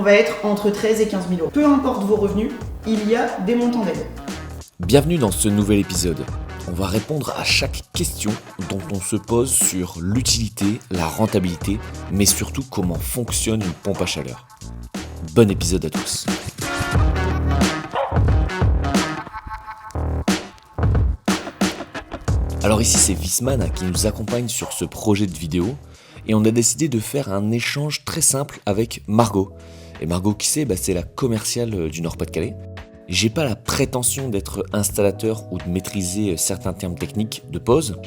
on va être entre 13 et 15 000 euros. Peu importe vos revenus, il y a des montants d'aide. Bienvenue dans ce nouvel épisode. On va répondre à chaque question dont on se pose sur l'utilité, la rentabilité, mais surtout comment fonctionne une pompe à chaleur. Bon épisode à tous. Alors ici c'est Wiesmann qui nous accompagne sur ce projet de vidéo et on a décidé de faire un échange très simple avec Margot. Et Margot qui c'est la commerciale du Nord-Pas-de-Calais. J'ai pas la prétention d'être installateur ou de maîtriser certains termes techniques de pose.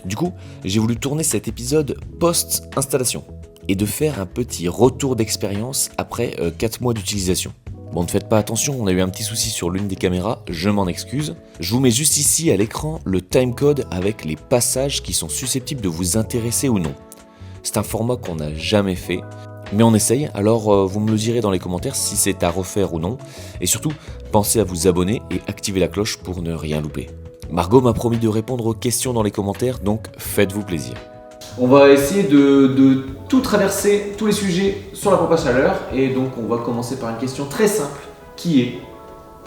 Du coup, j'ai voulu tourner cet épisode post-installation et de faire un petit retour d'expérience après 4 mois d'utilisation. Bon, ne faites pas attention, on a eu un petit souci sur l'une des caméras, je m'en excuse. Je vous mets juste ici à l'écran le timecode avec les passages qui sont susceptibles de vous intéresser ou non. C'est un format qu'on n'a jamais fait, mais on essaye, alors vous me le direz dans les commentaires si c'est à refaire ou non. Et surtout, pensez à vous abonner et activer la cloche pour ne rien louper. Margot m'a promis de répondre aux questions dans les commentaires, donc faites-vous plaisir. On va essayer de tout traverser, tous les sujets sur la pompe à chaleur. Et donc on va commencer par une question très simple, qui est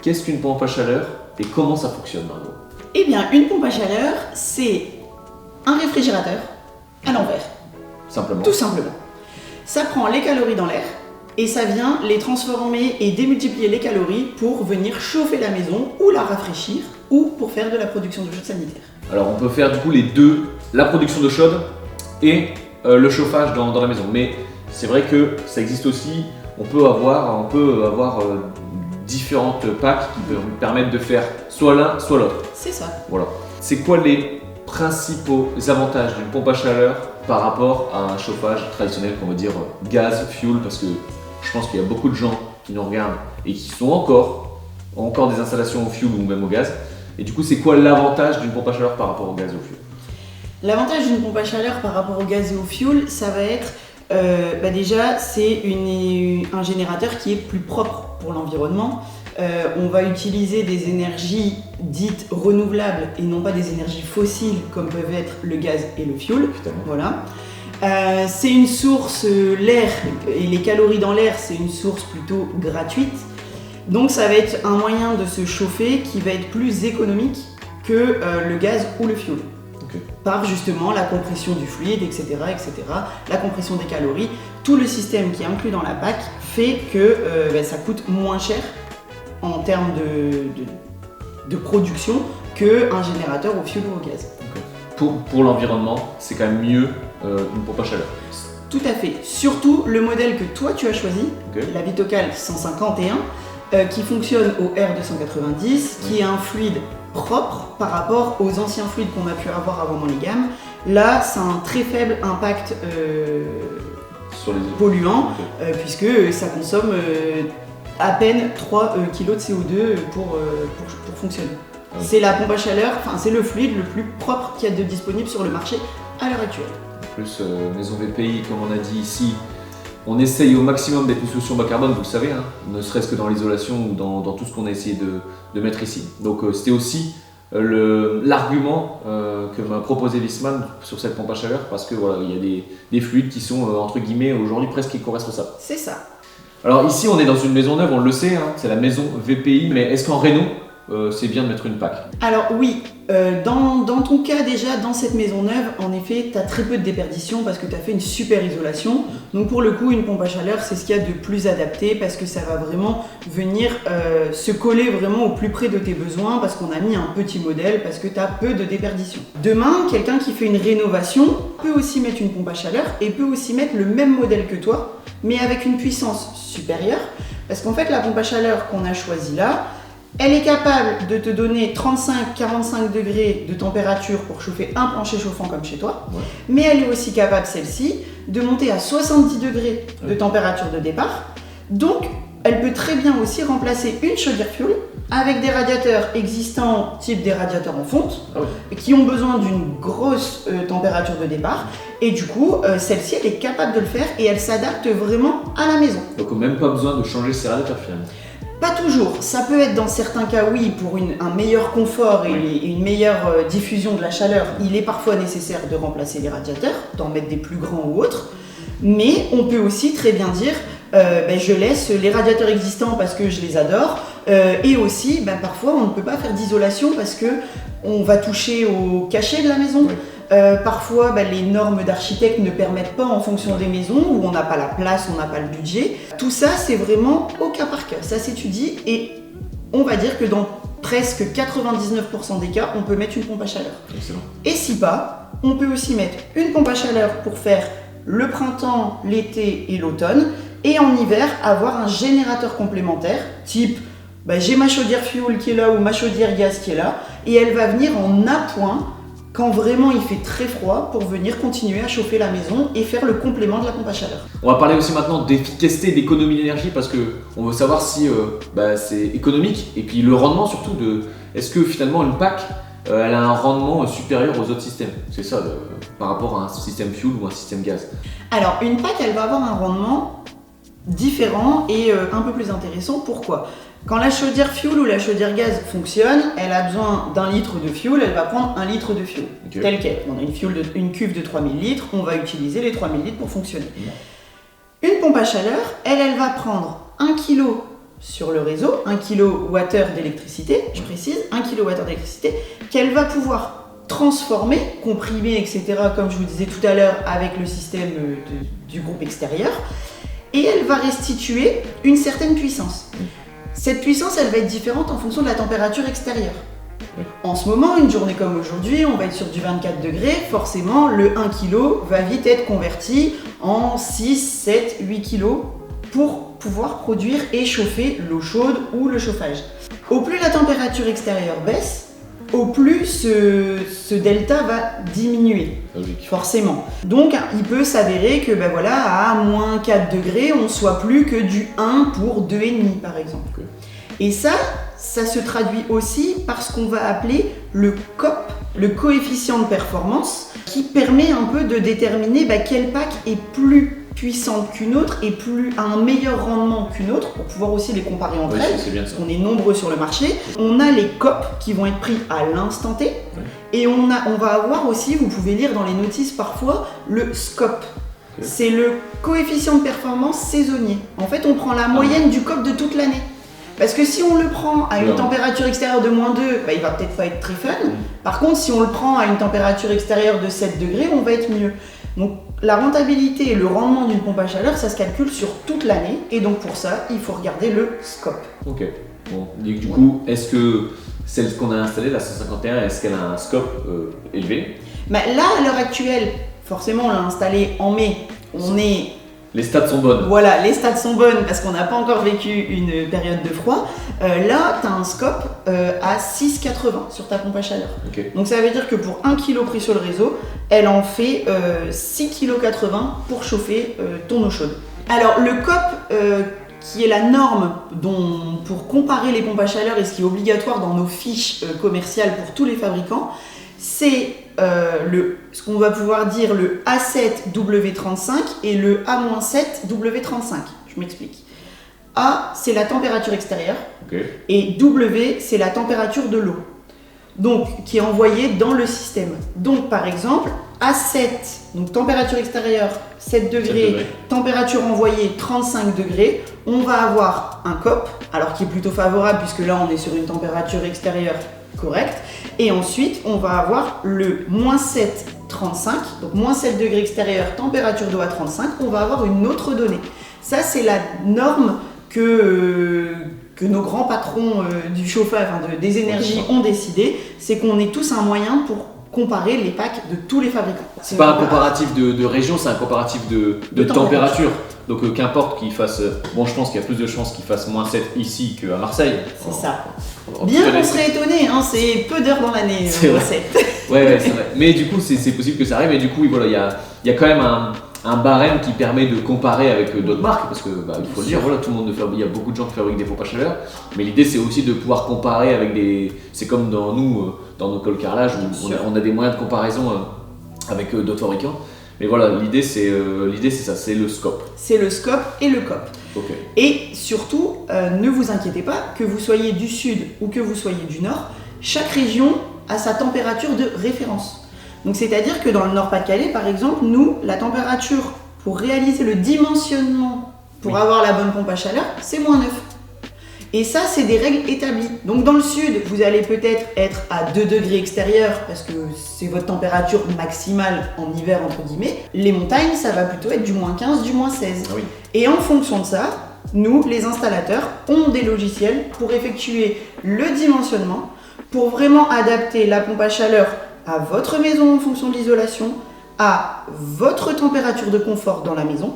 qu'est-ce qu'une pompe à chaleur et comment ça fonctionne, Margot? Eh bien, une pompe à chaleur, c'est un réfrigérateur à l'envers. Simplement. Tout simplement. Ça prend les calories dans l'air et ça vient les transformer et démultiplier les calories pour venir chauffer la maison ou la rafraîchir ou pour faire de la production de chaude sanitaire. Alors on peut faire du coup les deux, la production d'eau chaude et le chauffage dans la maison. Mais c'est vrai que ça existe aussi, on peut avoir différentes packs qui peuvent permettre de faire soit l'un, soit l'autre. C'est ça. Voilà. C'est quoi les principaux avantages d'une pompe à chaleur par rapport à un chauffage traditionnel, qu'on va dire gaz, fuel, parce que je pense qu'il y a beaucoup de gens qui nous regardent et qui sont encore des installations au fuel ou même au gaz. Et du coup, c'est quoi l'avantage d'une pompe à chaleur par rapport au gaz et au fuel? L'avantage d'une pompe à chaleur par rapport au gaz et au fuel, ça va être déjà c'est un générateur qui est plus propre pour l'environnement. On va utiliser des énergies dites renouvelables et non pas des énergies fossiles comme peuvent être le gaz et le fuel. Voilà. C'est une source, l'air et les calories dans l'air, c'est une source plutôt gratuite. Donc ça va être un moyen de se chauffer qui va être plus économique que le gaz ou le fuel. Okay. Par justement la compression du fluide, etc., la compression des calories. Tout le système qui est inclus dans la PAC fait que ça coûte moins cher en termes de production qu'un générateur au fuel ou au gaz. Okay. Pour l'environnement, c'est quand même mieux une pompe à chaleur. Tout à fait. Surtout le modèle que toi tu as choisi, Okay. la Vitocal 151, qui fonctionne au R290, qui est un fluide propre par rapport aux anciens fluides qu'on a pu avoir avant dans les gammes. Là, c'est un très faible impact sur les polluant, Okay. puisque ça consomme à peine 3 kg de CO2 pour fonctionner. Ah oui. C'est la pompe à chaleur, c'est le fluide le plus propre qu'il y a de disponible sur le marché à l'heure actuelle. En plus, maison VPI, comme on a dit ici, on essaye au maximum d'être une solution bas carbone, vous le savez, hein, ne serait-ce que dans l'isolation ou dans tout ce qu'on a essayé de mettre ici. Donc c'était aussi l'argument que m'a proposé Wiesmann sur cette pompe à chaleur, parce que voilà, il y a des fluides qui sont entre guillemets aujourd'hui presque éco-responsables. C'est ça. Alors ici on est dans une maison neuve, on le sait, hein, c'est la maison VPI, mais est-ce qu'en réno, c'est bien de mettre une PAC? Alors oui, dans ton cas déjà, dans cette maison neuve, en effet, tu as très peu de déperdition parce que tu as fait une super isolation. Donc pour le coup, une pompe à chaleur, c'est ce qu'il y a de plus adapté parce que ça va vraiment venir se coller vraiment au plus près de tes besoins parce qu'on a mis un petit modèle, parce que tu as peu de déperdition. Demain, quelqu'un qui fait une rénovation peut aussi mettre une pompe à chaleur et peut aussi mettre le même modèle que toi, mais avec une puissance supérieure. Parce qu'en fait, la pompe à chaleur qu'on a choisie là, elle est capable de te donner 35-45 degrés de température pour chauffer un plancher chauffant comme chez toi, Ouais. mais elle est aussi capable, celle-ci, de monter à 70 degrés de température de départ. Donc, elle peut très bien aussi remplacer une chaudière fuel avec des radiateurs existants, type des radiateurs en fonte, qui ont besoin d'une grosse température de départ. Et du coup, celle-ci, elle est capable de le faire et elle s'adapte vraiment à la maison. Donc même pas besoin de changer ses radiateurs finalement. Pas toujours, ça peut être dans certains cas oui, pour un meilleur confort et une meilleure diffusion de la chaleur, il est parfois nécessaire de remplacer les radiateurs, d'en mettre des plus grands ou autres, mais on peut aussi très bien dire je laisse les radiateurs existants parce que je les adore. Et aussi, parfois, on ne peut pas faire d'isolation parce qu'on va toucher au cachet de la maison. Oui. Parfois, les normes d'architectes ne permettent pas en fonction des maisons, où on n'a pas la place, on n'a pas le budget. Tout ça, c'est vraiment au cas par cas. Ça s'étudie et on va dire que dans presque 99% des cas, on peut mettre une pompe à chaleur. Excellent. Et si pas, on peut aussi mettre une pompe à chaleur pour faire le printemps, l'été et l'automne. Et en hiver, avoir un générateur complémentaire, type j'ai ma chaudière fuel qui est là ou ma chaudière gaz qui est là, et elle va venir en appoint quand vraiment il fait très froid pour venir continuer à chauffer la maison et faire le complément de la pompe à chaleur. On va parler aussi maintenant d'efficacité, d'économie d'énergie parce qu'on veut savoir si c'est économique et puis le rendement surtout est-ce que finalement une PAC elle a un rendement supérieur aux autres systèmes. C'est ça par rapport à un système fuel ou un système gaz. Alors une PAC elle va avoir un rendement différent et un peu plus intéressant. Pourquoi ? Quand la chaudière fuel ou la chaudière gaz fonctionne, elle a besoin d'un litre de fuel, elle va prendre un litre de fuel, tel quel. On a une cuve de 3000 litres, on va utiliser les 3000 litres pour fonctionner. Une pompe à chaleur, elle va prendre 1 kg sur le réseau, 1 kWh d'électricité, je précise, 1 kWh d'électricité, qu'elle va pouvoir transformer, comprimer, etc., comme je vous disais tout à l'heure, avec le système du groupe extérieur, et elle va restituer une certaine puissance. Cette puissance, elle va être différente en fonction de la température extérieure. Oui. En ce moment, une journée comme aujourd'hui, on va être sur du 24 degrés, forcément, le 1 kg va vite être converti en 6, 7, 8 kg pour pouvoir produire et chauffer l'eau chaude ou le chauffage. Au plus la température extérieure baisse, au plus ce delta va diminuer, forcément. Donc il peut s'avérer que à moins 4 degrés, on soit plus que du 1 pour 2,5 par exemple. Okay. Et ça se traduit aussi par ce qu'on va appeler le COP, le coefficient de performance, qui permet un peu de déterminer quelle PAC est plus puissante qu'une autre et a un meilleur rendement qu'une autre, pour pouvoir aussi les comparer entre elles, parce qu'on est nombreux sur le marché. On a les COP qui vont être pris à l'instant T, et on va avoir aussi, vous pouvez lire dans les notices parfois, le SCOP. C'est le coefficient de performance saisonnier. En fait, on prend la moyenne du COP de toute l'année. Parce que si on le prend à une température extérieure de -2, il va peut-être pas être très fun. Par contre, si on le prend à une température extérieure de 7 degrés, on va être mieux. Donc la rentabilité et le rendement d'une pompe à chaleur, ça se calcule sur toute l'année. Et donc pour ça, il faut regarder le SCOP. Ok. Bon, du coup, est-ce que celle qu'on a installée, la 151, est-ce qu'elle a un SCOP élevé ? Là, à l'heure actuelle, forcément, on l'a installée en mai. Les stats sont bonnes. Voilà, les stats sont bonnes parce qu'on n'a pas encore vécu une période de froid. Là, tu as un SCOP à 6,80 sur ta pompe à chaleur. Okay. Donc ça veut dire que pour 1 kg pris sur le réseau, elle en fait 6,80 kg pour chauffer ton eau chaude. Alors le COP, qui est la norme pour comparer les pompes à chaleur et ce qui est obligatoire dans nos fiches commerciales pour tous les fabricants, c'est ce qu'on va pouvoir dire le A7W35 et le A-7W35. Je m'explique. A, c'est la température extérieure, et W, c'est la température de l'eau, donc qui est envoyée dans le système. Donc par exemple, A7, donc température extérieure 7 degrés, température envoyée 35 degrés, on va avoir un COP, alors qui est plutôt favorable puisque là on est sur une température extérieure correcte. Et ensuite, on va avoir le -7,35, donc -7 degrés extérieur, température d'eau à 35, on va avoir une autre donnée. Ça, c'est la norme que nos grands patrons du chauffage, des énergies ont décidé, c'est qu'on ait tous un moyen pour comparer les PAC de tous les fabricants. C'est pas un comparatif de région, c'est un comparatif de température. Donc qu'importe qu'il fasse, je pense qu'il y a plus de chances qu'il fasse -7 ici qu'à Marseille. C'est ça. Bien qu'on serait étonné, c'est peu d'heures dans l'année, -7. Ouais, c'est vrai. Mais du coup, c'est possible que ça arrive et du coup, il y a quand même un barème qui permet de comparer avec d'autres marques parce que, il faut le dire, tout le monde il y a beaucoup de gens qui fabriquent des pompes à chaleur, mais l'idée c'est aussi de pouvoir comparer avec c'est comme dans nos cols carrelage où on a des moyens de comparaison avec d'autres fabricants. Mais voilà, l'idée c'est ça, c'est le SCOP. C'est le SCOP et le COP. Okay. Et surtout, ne vous inquiétez pas, que vous soyez du sud ou que vous soyez du nord, chaque région a sa température de référence. Donc c'est-à-dire que dans le Nord-Pas-de-Calais, par exemple, nous, la température pour réaliser le dimensionnement Pour Oui. avoir la bonne pompe à chaleur, c'est -9. Et ça, c'est des règles établies. Donc dans le sud, vous allez peut-être être à 2 degrés extérieurs parce que c'est votre température maximale en hiver, entre guillemets. Les montagnes, ça va plutôt être du -15, du -16. Ah oui. Et en fonction de ça, nous, les installateurs, ont des logiciels pour effectuer le dimensionnement, pour vraiment adapter la pompe à chaleur à votre maison en fonction de l'isolation, à votre température de confort dans la maison,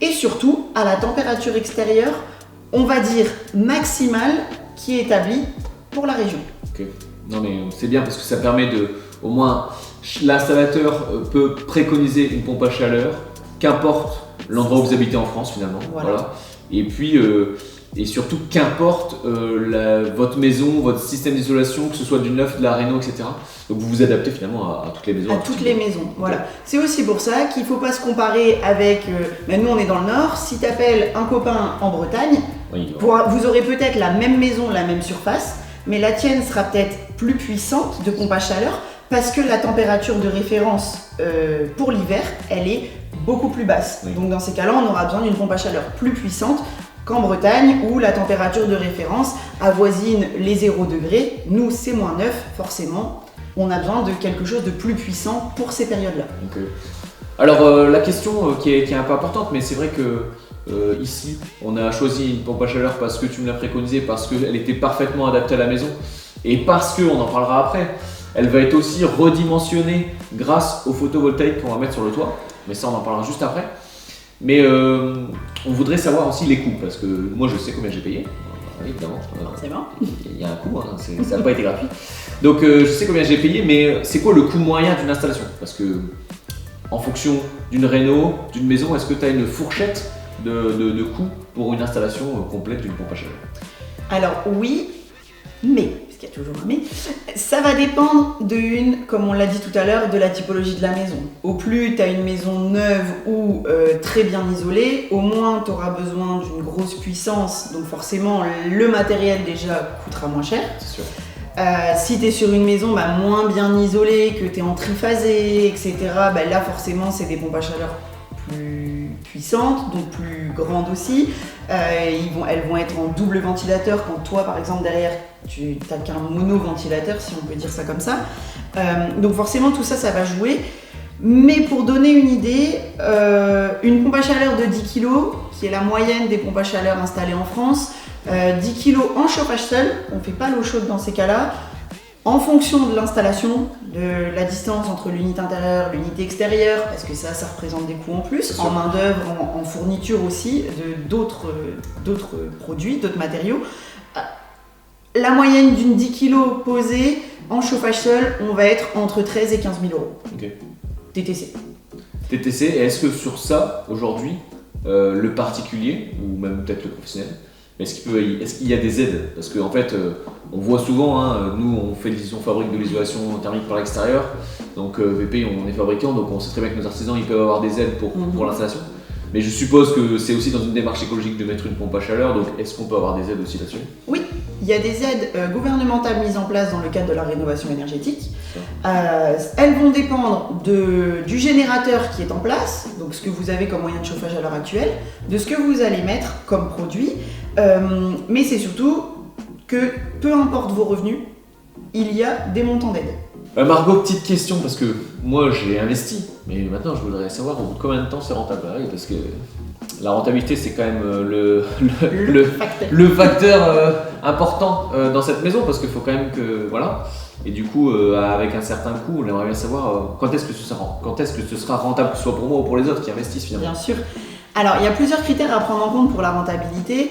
et surtout à la température extérieure, on va dire maximale, qui est établie pour la région. Ok. Non mais c'est bien parce que ça permet de, au moins, l'installateur peut préconiser une pompe à chaleur, qu'importe l'endroit où vous habitez en France finalement. Voilà. Et puis, et surtout, qu'importe votre maison, votre système d'isolation, que ce soit du neuf, de la réno, etc. Donc vous vous adaptez finalement à toutes les maisons. À toutes les maisons, voilà. C'est aussi pour ça qu'il ne faut pas se comparer avec... mais nous, on est dans le Nord. Si tu appelles un copain en Bretagne, Oui, vous aurez peut-être la même maison, la même surface, mais la tienne sera peut-être plus puissante de pompe à chaleur parce que la température de référence pour l'hiver, elle est beaucoup plus basse. Oui. Donc dans ces cas-là, on aura besoin d'une pompe à chaleur plus puissante qu'en Bretagne où la température de référence avoisine les 0 degrés. Nous, c'est -9, forcément. On a besoin de quelque chose de plus puissant pour ces périodes-là. Donc, alors la question qui est un peu importante, mais c'est vrai que ici, on a choisi une pompe à chaleur parce que tu me l'as préconisée, parce qu'elle était parfaitement adaptée à la maison, et parce que, on en parlera après, elle va être aussi redimensionnée grâce au photovoltaïque qu'on va mettre sur le toit, mais ça on en parlera juste après. Mais on voudrait savoir aussi les coûts, parce que moi je sais combien j'ai payé, évidemment. Forcément. Il y a un coût, hein, ça n'a pas été gratuit. Donc je sais combien j'ai payé, mais c'est quoi le coût moyen d'une installation? Parce que en fonction d'une réno, d'une maison, est-ce que tu as une fourchette de coût pour une installation complète d'une pompe à chaleur? Alors oui, mais, parce qu'il y a toujours un mais, ça va dépendre comme on l'a dit tout à l'heure, de la typologie de la maison. Au plus tu as une maison neuve ou très bien isolée, au moins tu auras besoin d'une grosse puissance, donc forcément le matériel déjà coûtera moins cher. C'est sûr. Si tu es sur une maison moins bien isolée, que tu es en triphasé, etc., là forcément c'est des pompes à chaleur plus puissantes, donc plus grandes aussi. Elles vont être en double ventilateur quand toi par exemple derrière tu n'as qu'un mono-ventilateur, si on peut dire ça comme ça. Donc forcément tout ça, ça va jouer. Mais pour donner une idée, une pompe à chaleur de 10 kg, qui est la moyenne des pompes à chaleur installées en France, 10 kg en chauffage seul, on ne fait pas l'eau chaude dans ces cas-là. En fonction de l'installation, de la distance entre l'unité intérieure et l'unité extérieure, parce que ça représente des coûts en plus, en main-d'œuvre, en fourniture aussi, d'autres produits, d'autres matériaux. La moyenne d'une 10 kg posée en chauffage seul, on va être entre 13 et 15 000 euros. Ok. TTC. TTC, et est-ce que sur ça, aujourd'hui, le particulier, ou même peut-être le professionnel, est-ce qu'il y a des aides? Parce qu'en fait, on voit souvent, nous on fabrique de l'isolation thermique par l'extérieur, donc VP on est fabricant, donc on sait très bien que nos artisans ils peuvent avoir des aides pour l'installation. Mais je suppose que c'est aussi dans une démarche écologique de mettre une pompe à chaleur, donc est-ce qu'on peut avoir des aides aussi là-dessus? Oui, il y a des aides gouvernementales mises en place dans le cadre de la rénovation énergétique. Elles vont dépendre du générateur qui est en place, donc ce que vous avez comme moyen de chauffage à l'heure actuelle, de ce que vous allez mettre comme produit, mais c'est surtout que peu importe vos revenus, il y a des montants d'aide. Margot, petite question, parce que moi j'ai investi, mais maintenant je voudrais savoir au bout de combien de temps c'est rentable. Ah oui, parce que la rentabilité c'est quand même le facteur important dans cette maison, parce qu'il faut quand même que... Voilà. Et du coup, avec un certain coût, on aimerait bien savoir quand est-ce que ce sera rentable, que ce soit pour moi ou pour les autres qui investissent finalement. Bien sûr. Alors, il y a plusieurs critères à prendre en compte pour la rentabilité.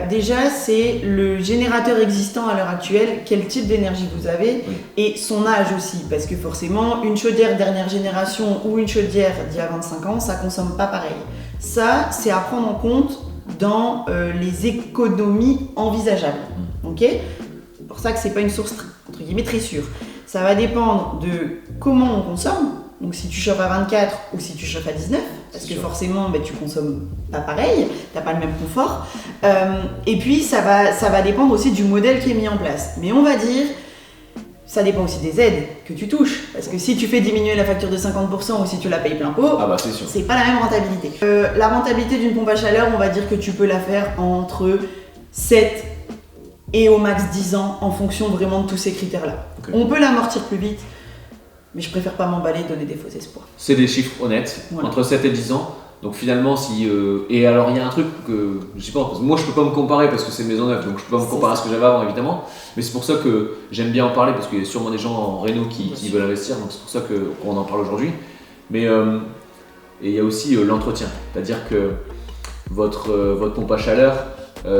Déjà, c'est le générateur existant à l'heure actuelle, quel type d'énergie vous avez, Oui. et son âge aussi, parce que forcément, une chaudière dernière génération ou une chaudière d'il y a 25 ans, ça consomme pas pareil. Ça, c'est à prendre en compte dans les économies envisageables. Ok ? C'est pour ça que c'est pas une source entre guillemets très sûre. Ça va dépendre de comment on consomme. Donc si tu chauffes à 24 ou si tu chauffes à 19, parce que forcément tu consommes pas pareil, t'as pas le même confort. Et puis ça va dépendre aussi du modèle qui est mis en place. Mais on va dire, ça dépend aussi des aides que tu touches, parce que si tu fais diminuer la facture de 50% ou si tu la payes plein pot, Ah bah c'est sûr. c'est pas la même rentabilité. La rentabilité d'une pompe à chaleur, on va dire que tu peux la faire entre 7 et au max 10 ans en fonction vraiment de tous ces critères-là. Ok. On peut l'amortir plus vite, mais je préfère pas m'emballer et donner des faux espoirs. C'est des chiffres honnêtes, Voilà. entre 7 et 10 ans. Donc finalement, si. Et alors, il y a un truc que je sais pas, parce que moi je peux pas me comparer parce que c'est maison neuve, donc je peux pas me comparer à ce que j'avais avant évidemment. Mais c'est pour ça que j'aime bien en parler parce qu'il y a sûrement des gens en réno qui veulent investir, donc c'est pour ça qu'on en parle aujourd'hui. Mais et il y a aussi l'entretien, c'est-à-dire que votre pompe à chaleur,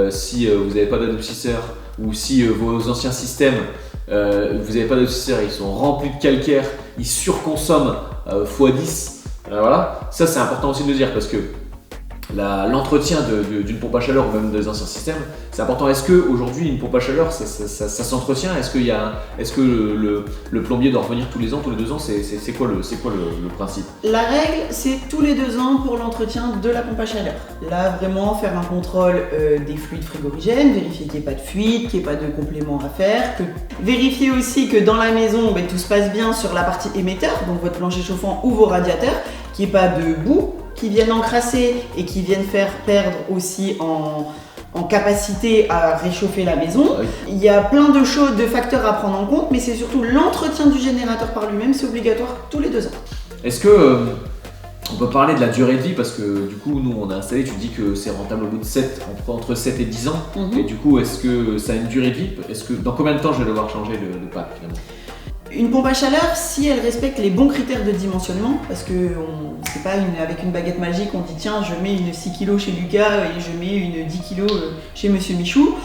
si vous n'avez pas d'adoucisseur ou si vos anciens systèmes, vous n'avez pas d'adoucisseur, ils sont remplis de calcaire, ils surconsomment x10. Voilà, ça c'est important aussi de le dire parce que l'entretien d'une pompe à chaleur ou même des anciens systèmes, c'est important. Est-ce qu'aujourd'hui une pompe à chaleur ça s'entretient? Est-ce que le plombier doit revenir tous les ans, tous les 2 ans? C'est quoi le principe? La règle, c'est tous les 2 ans pour l'entretien de la pompe à chaleur. Là, vraiment, faire un contrôle des fluides frigorigènes, vérifier qu'il n'y ait pas de fuite, qu'il n'y ait pas de complément à faire, vérifier aussi que dans la maison, tout se passe bien sur la partie émetteur, donc votre plancher chauffant ou vos radiateurs, qu'il n'y ait pas de boue qui viennent encrasser et qui viennent faire perdre aussi en capacité à réchauffer la maison. Oui. Il y a plein de choses, de facteurs à prendre en compte, mais c'est surtout l'entretien du générateur par lui-même, c'est obligatoire tous les 2 ans. Est-ce que on peut parler de la durée de vie parce que du coup nous on a installé, tu dis que c'est rentable au bout de entre 7 et 10 ans. Et du coup est-ce que ça a une durée de vie? Dans combien de temps je vais devoir changer le pack finalement? Une pompe à chaleur, si elle respecte les bons critères de dimensionnement, parce que c'est pas avec une baguette magique, on dit tiens je mets une 6 kg chez Lucas et je mets une 10 kg chez Monsieur Michou.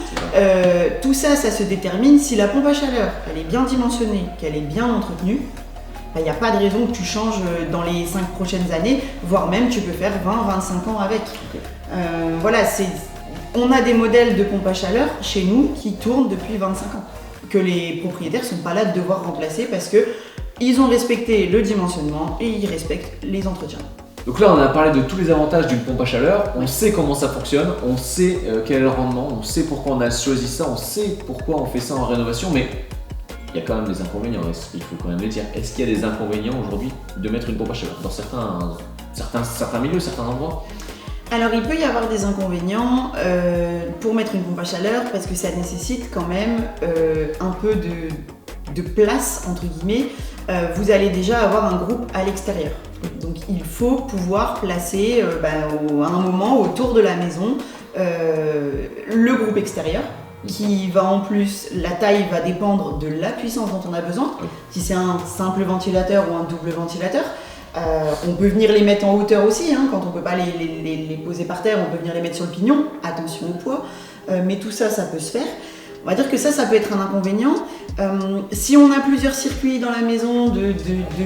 Tout ça, ça se détermine si la pompe à chaleur elle est bien dimensionnée, qu'elle est bien entretenue. Il n'y a pas de raison que tu changes dans les 5 prochaines années, voire même tu peux faire 20-25 ans avec. Voilà, on a des modèles de pompe à chaleur chez nous qui tournent depuis 25 ans. Que les propriétaires sont pas là de devoir remplacer parce que ils ont respecté le dimensionnement et ils respectent les entretiens. Donc là on a parlé de tous les avantages d'une pompe à chaleur, on sait comment ça fonctionne, on sait quel est le rendement, on sait pourquoi on a choisi ça, on sait pourquoi on fait ça en rénovation, mais il y a quand même des inconvénients, il faut quand même les dire. Est-ce qu'il y a des inconvénients aujourd'hui de mettre une pompe à chaleur dans certains milieux, certains endroits? Alors il peut y avoir des inconvénients pour mettre une pompe à chaleur parce que ça nécessite quand même un peu de place entre guillemets. Vous allez déjà avoir un groupe à l'extérieur. Donc il faut pouvoir placer à un moment autour de la maison le groupe extérieur qui va en plus, la taille va dépendre de la puissance dont on a besoin. Si c'est un simple ventilateur ou un double ventilateur. On peut venir les mettre en hauteur aussi, quand on ne peut pas les poser par terre, on peut venir les mettre sur le pignon, attention au poids, mais tout ça, ça peut se faire. On va dire que ça peut être un inconvénient. Si on a plusieurs circuits dans la maison de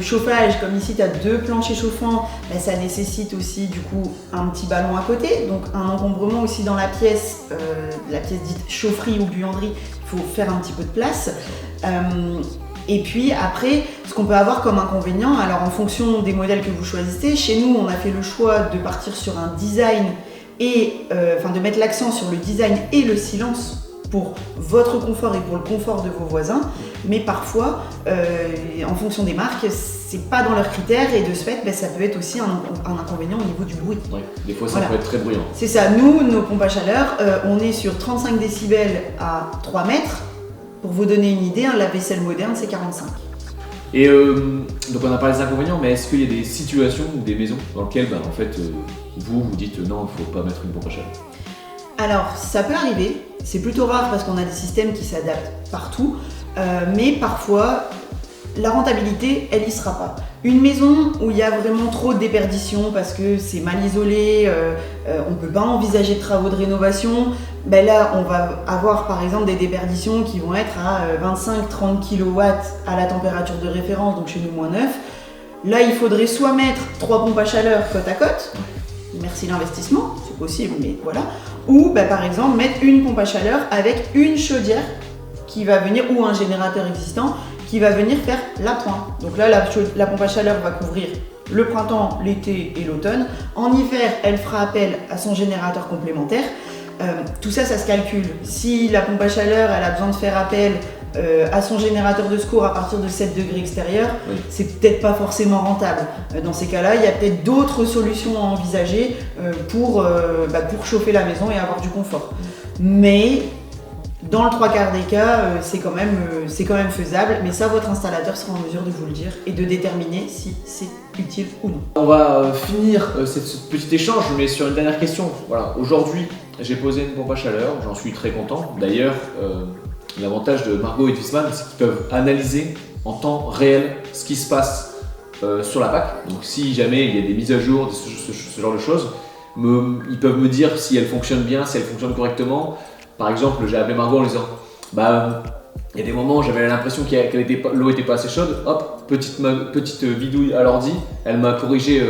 chauffage, comme ici tu as 2 planchers chauffants, ça nécessite aussi du coup un petit ballon à côté, donc un encombrement aussi dans la pièce dite chaufferie ou buanderie, il faut faire un petit peu de place. Et puis après, ce qu'on peut avoir comme inconvénient, alors en fonction des modèles que vous choisissez, chez nous on a fait le choix de partir sur un design et de mettre l'accent sur le design et le silence pour votre confort et pour le confort de vos voisins, mais parfois en fonction des marques, c'est pas dans leurs critères et de ce fait ça peut être aussi un inconvénient au niveau du bruit. Oui, des fois ça peut être très bruyant. C'est ça, nous, nos pompes à chaleur, on est sur 35 décibels à 3 mètres. Pour vous donner une idée, un lave-vaisselle moderne, c'est 45. Et donc on a parlé des inconvénients, mais est-ce qu'il y a des situations ou des maisons dans lesquelles vous dites non, il ne faut pas mettre une pompe à chaleur? Alors ça peut arriver, c'est plutôt rare parce qu'on a des systèmes qui s'adaptent partout, mais parfois la rentabilité, elle y sera pas. Une maison où il y a vraiment trop de déperdition parce que c'est mal isolé, on ne peut pas envisager de travaux de rénovation, là on va avoir par exemple des déperditions qui vont être à 25-30 kW à la température de référence, donc chez nous -9. Là il faudrait soit mettre 3 pompes à chaleur côte à côte, merci l'investissement, c'est possible mais voilà, ou par exemple mettre une pompe à chaleur avec une chaudière qui va venir, ou un générateur existant qui va venir faire l'appoint. Donc là, la pompe à chaleur va couvrir le printemps, l'été et l'automne. En hiver, elle fera appel à son générateur complémentaire. Tout ça, ça se calcule. Si la pompe à chaleur, elle a besoin de faire appel à son générateur de secours à partir de 7 degrés extérieur, Oui. c'est peut-être pas forcément rentable. Dans ces cas-là, il y a peut-être d'autres solutions à envisager pour chauffer la maison et avoir du confort. Mais dans le 3/4 des cas, c'est quand même faisable, mais ça, votre installateur sera en mesure de vous le dire et de déterminer si c'est utile ou non. On va finir ce petit échange, mais sur une dernière question. Voilà, aujourd'hui, j'ai posé une pompe à chaleur, j'en suis très content. D'ailleurs, l'avantage de Margot et de Viessmann, c'est qu'ils peuvent analyser en temps réel ce qui se passe sur la PAC. Donc si jamais il y a des mises à jour, ce genre de choses, ils peuvent me dire si elle fonctionne bien, si elle fonctionne correctement. Par exemple, j'ai appelé Margot en lui disant il y a des moments où j'avais l'impression que l'eau était pas assez chaude. Hop, petite vidouille à l'ordi, elle m'a corrigé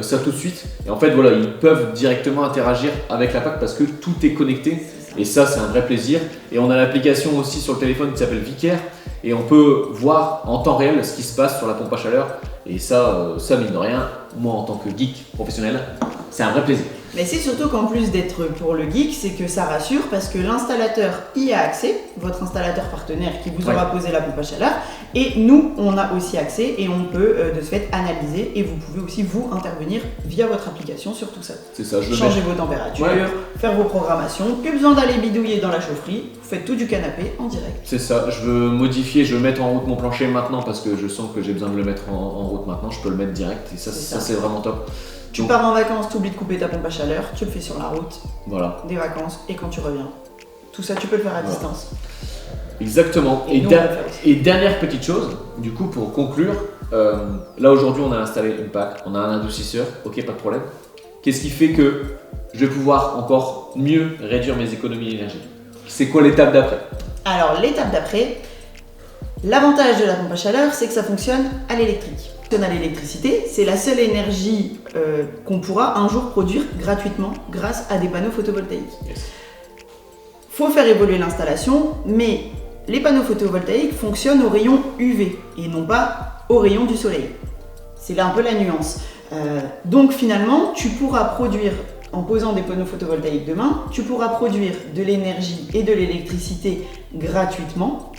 ça tout de suite. Et en fait, voilà, ils peuvent directement interagir avec la PAC parce que tout est connecté. Et ça, c'est un vrai plaisir. Et on a l'application aussi sur le téléphone qui s'appelle Vicaire. Et on peut voir en temps réel ce qui se passe sur la pompe à chaleur. Et ça, mine de rien, moi en tant que geek professionnel, c'est un vrai plaisir. Mais c'est surtout qu'en plus d'être pour le geek, c'est que ça rassure parce que l'installateur y a accès, votre installateur partenaire qui vous aura posé la pompe à chaleur, et nous, on a aussi accès et on peut de ce fait analyser et vous pouvez aussi vous intervenir via votre application sur tout ça. C'est ça, changer vos températures, faire vos programmations, plus besoin d'aller bidouiller dans la chaufferie, vous faites tout du canapé en direct. C'est ça, je veux modifier, je veux mettre en route mon plancher maintenant parce que je sens que j'ai besoin de le mettre en route maintenant, je peux le mettre direct et ça c'est vraiment top. Tu pars en vacances, tu oublies de couper ta pompe à chaleur, tu le fais sur la route, des vacances, et quand tu reviens. Tout ça, tu peux le faire à distance. Exactement. Et dernière petite chose, du coup, pour conclure, là aujourd'hui, on a installé une PAC, on a un adoucisseur, ok, pas de problème. Qu'est-ce qui fait que je vais pouvoir encore mieux réduire mes économies d'énergie? C'est quoi l'étape d'après? Alors, l'étape d'après, l'avantage de la pompe à chaleur, c'est que ça fonctionne à l'électrique. À l'électricité, c'est la seule énergie qu'on pourra un jour produire gratuitement grâce à des panneaux photovoltaïques. Faut faire évoluer l'installation, mais les panneaux photovoltaïques fonctionnent aux rayons UV et non pas aux rayons du soleil. C'est là un peu la nuance. Donc finalement, tu pourras produire, en posant des panneaux photovoltaïques demain, tu pourras produire de l'énergie et de l'électricité gratuitement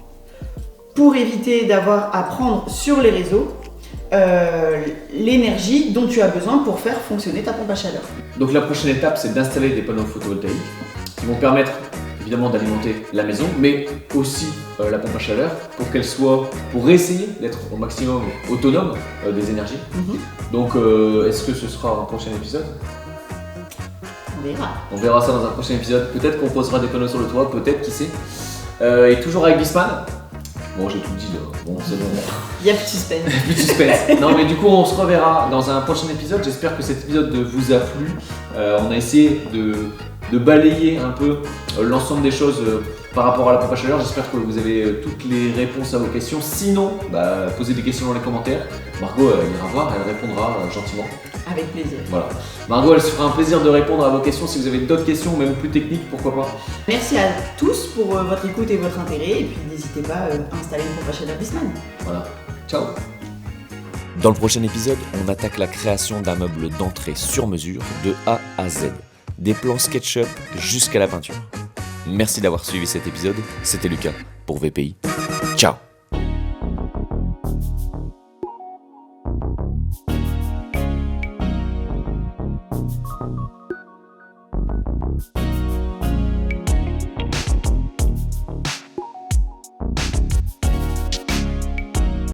pour éviter d'avoir à prendre sur les réseaux l'énergie dont tu as besoin pour faire fonctionner ta pompe à chaleur. Donc la prochaine étape, c'est d'installer des panneaux photovoltaïques qui vont permettre évidemment d'alimenter la maison, mais aussi la pompe à chaleur pour essayer d'être au maximum autonome des énergies. Donc est-ce que ce sera un prochain épisode? On verra. On verra ça dans un prochain épisode. Peut-être qu'on posera des panneaux sur le toit, peut-être, qui sait. Et toujours avec Viessmann. Bon, j'ai tout dit là. Bon, c'est bon. Il y a plus de suspense. Plus de suspense. Non, mais du coup, on se reverra dans un prochain épisode. J'espère que cet épisode vous a plu. On a essayé de balayer un peu l'ensemble des choses par rapport à la pompe à chaleur. J'espère que vous avez toutes les réponses à vos questions. Sinon, posez des questions dans les commentaires. Margot ira voir, elle répondra gentiment. Avec plaisir. Voilà. Margot, elle se fera un plaisir de répondre à vos questions. Si vous avez d'autres questions, même plus techniques, pourquoi pas. Merci à tous pour votre écoute et votre intérêt. Et puis n'hésitez pas à installer une pompe à chaleur Viessmann. Voilà. Ciao. Dans le prochain épisode, on attaque la création d'un meuble d'entrée sur mesure de A à Z. Des plans SketchUp jusqu'à la peinture. Merci d'avoir suivi cet épisode. C'était Lucas pour VPI. Ciao.